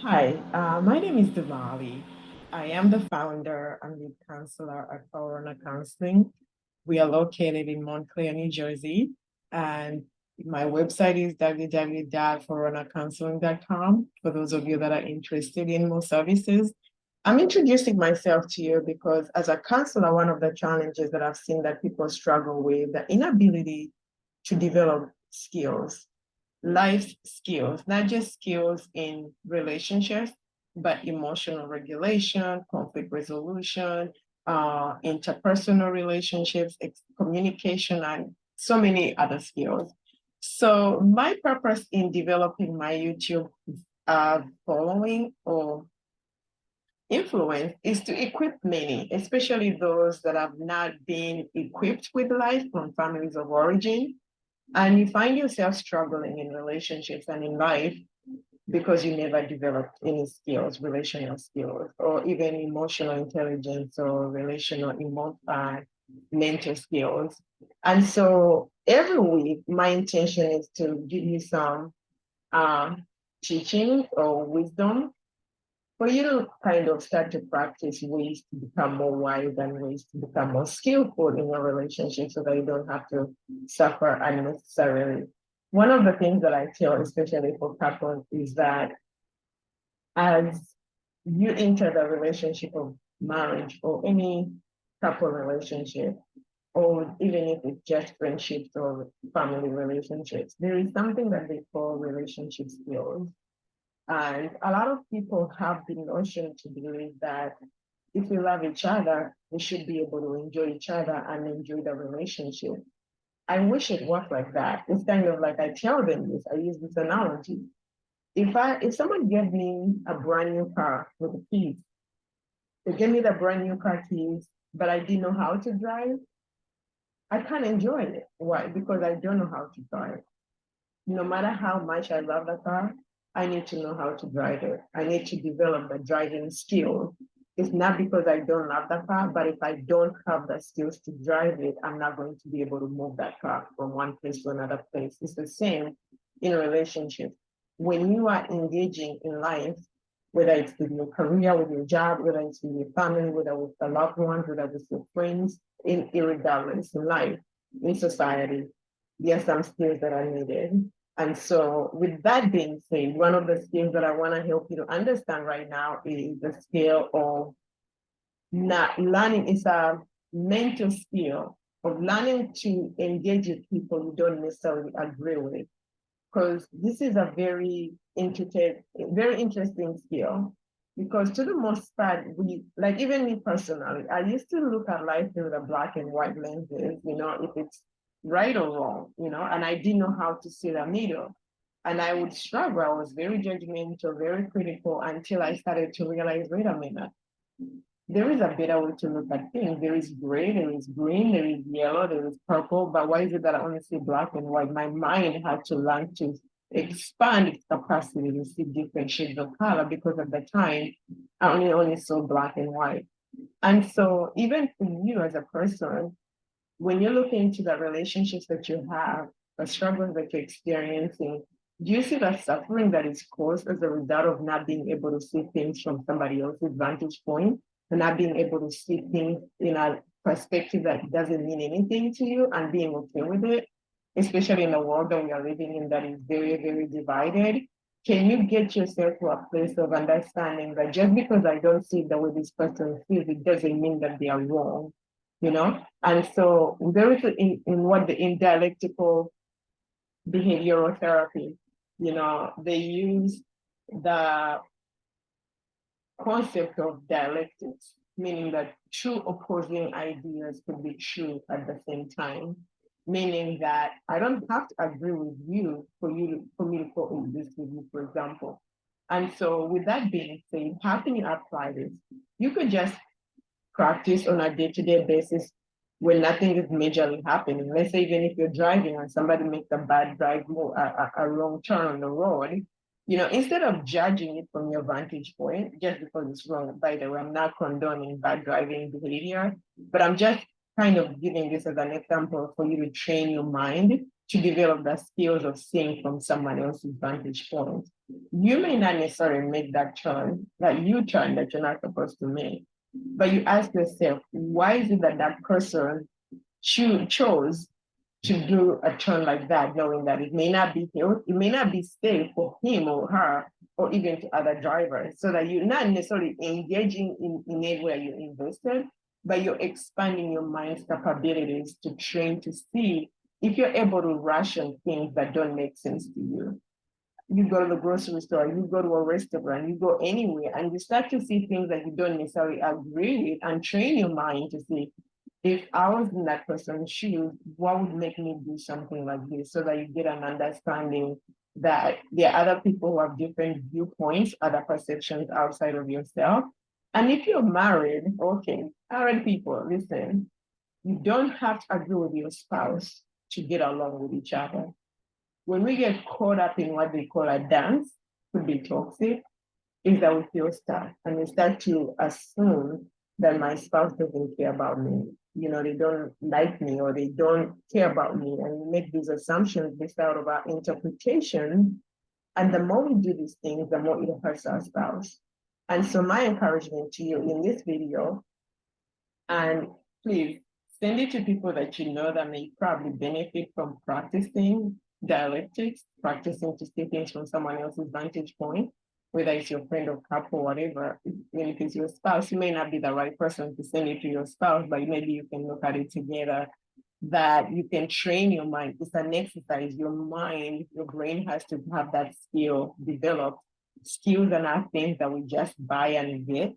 Hi, my name is Diwali. I am the founder and lead counselor at Corona Counseling. We are located in Montclair, New Jersey, and my website is www.coronacounseling.com for those of you that are interested in more services. I'm introducing myself to you because as a counselor, one of the challenges that I've seen that people struggle with, the inability to develop skills, life skills, not just skills in relationships, but emotional regulation, conflict resolution, interpersonal relationships, communication, and so many other skills. So my purpose in developing my YouTube following or influence is to equip many, especially those that have not been equipped with life from families of origin, and you find yourself struggling in relationships and in life because you never developed any skills, relational skills, or even emotional intelligence or mental skills. And so every week, my intention is to give you some uh, teaching or wisdom for you to kind of start to practice ways to become more wise and ways to become more skillful in your relationship so that you don't have to suffer unnecessarily. One of the things that I tell, especially for couples, is that as you enter the relationship of marriage or any couple relationship, or even if it's just friendships or family relationships, there is something that they call relationship skills. And a lot of people have the notion to believe that if we love each other, we should be able to enjoy each other and enjoy the relationship. I wish it worked like that. It's kind of like I tell them this, I use this analogy. If someone gave me a brand new car with the keys, they gave me the brand new car keys, but I didn't know how to drive, I can't enjoy it. Why? Because I don't know how to drive. No matter how much I love the car, I need to know how to drive it. I need to develop the driving skill. It's not because I don't love the car, but if I don't have the skills to drive it, I'm not going to be able to move that car from one place to another place. It's the same in a relationship. When you are engaging in life, whether it's with your career, with your job, whether it's with your family, whether with the loved ones, whether with your friends, irregardless in life, in society, there are some skills that are needed. And so, with that being said, one of the skills that I want to help you to understand right now is the skill of not learning. It's a mental skill of learning to engage with people you don't necessarily agree with. Because this is a very intricate, very interesting skill. Because to the most part, we like even me personally, I used to look at life through the black and white lenses, if it's right or wrong, and I didn't know how to see the middle. And I would struggle. I was very judgmental, very critical until I started to realize, wait a minute, there is a better way to look at things. There is gray, there is green, there is yellow, there is purple. But why is it that I only see black and white? My mind had to learn to expand its capacity to see different shades of color because at the time I only saw black and white. And so even for you as a person, when you look into the relationships that you have, the struggles that you're experiencing, do you see the suffering that is caused as a result of not being able to see things from somebody else's vantage point and not being able to see things in a perspective that doesn't mean anything to you and being okay with it, especially in the world that we are living in that is very, very divided? Can you get yourself to a place of understanding that just because I don't see the way this person feels, it doesn't mean that they are wrong? And so there is in what the in dialectical behavioral therapy, they use the concept of dialectics, meaning that two opposing ideas could be true at the same time, meaning that I don't have to agree with you for me to coexist with you, for example. And so with that being said, how can you apply this? You could just practice on a day-to-day basis when nothing is majorly happening. Let's say even if you're driving and somebody makes a bad drive, a wrong turn on the road, instead of judging it from your vantage point, just because it's wrong, by the way, I'm not condoning bad driving behavior, but I'm just kind of giving this as an example for you to train your mind to develop the skills of seeing from someone else's vantage point. You may not necessarily make that turn, that U-turn that you're not supposed to make, but you ask yourself, why is it that that person chose to do a turn like that, knowing that it may not be it may not be safe for him or her, or even to other drivers, so that you're not necessarily engaging in it where you're invested, but you're expanding your mind's capabilities to train to see if you're able to ration things that don't make sense to you. You go to the grocery store, you go to a restaurant, you go anywhere, and you start to see things that you don't necessarily agree with, and train your mind to see, if I was in that person's shoes, what would make me do something like this? So that you get an understanding that there are other people who have different viewpoints, other perceptions outside of yourself. And if you're married, okay, married people, listen, you don't have to agree with your spouse to get along with each other. When we get caught up in what they call a dance, could be toxic, is that we feel stuck and we start to assume that my spouse doesn't care about me. You know, they don't like me or they don't care about me. And we make these assumptions based out of our interpretation. And the more we do these things, the more it hurts our spouse. And so my encouragement to you in this video, and please send it to people that you know that may probably benefit from practicing dialectics, practicing to see things from someone else's vantage point, whether it's your friend or couple, whatever. Even if it's your spouse, you may not be the right person to send it to your spouse, but maybe you can look at it together, that you can train your mind. It's an exercise. Your mind, your brain has to have that skill developed. Skills are not things that we just buy and get.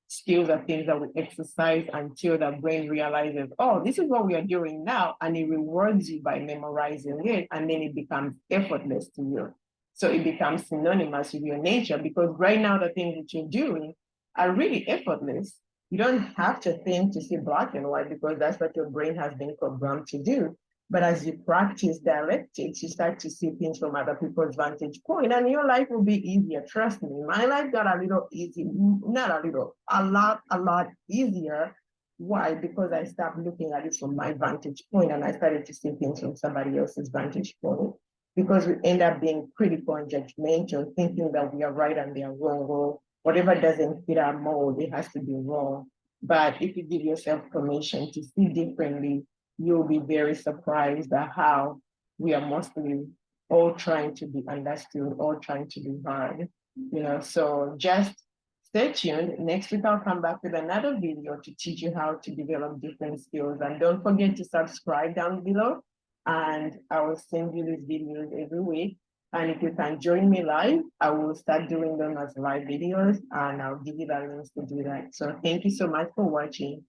Skills are things that we exercise until the brain realizes, oh, this is what we are doing now. And it rewards you by memorizing it. And then it becomes effortless to you. So it becomes synonymous with your nature, because right now the things that you're doing are really effortless. You don't have to think to see black and white, because that's what your brain has been programmed to do. But as you practice dialectics, you start to see things from other people's vantage point, and your life will be easier. Trust me, my life got a little easy, not a little, a lot easier. Why? Because I stopped looking at it from my vantage point and I started to see things from somebody else's vantage point. Because we end up being critical and judgmental, thinking that we are right and they are wrong, or whatever doesn't fit our mold, it has to be wrong. But if you give yourself permission to see differently, you'll be very surprised at how we are mostly all trying to be understood, all trying to be heard. You know, so just stay tuned. Next week, I'll come back with another video to teach you how to develop different skills. And don't forget to subscribe down below. And I will send you these videos every week. And if you can join me live, I will start doing them as live videos, and I'll give you the links to do that. So thank you so much for watching.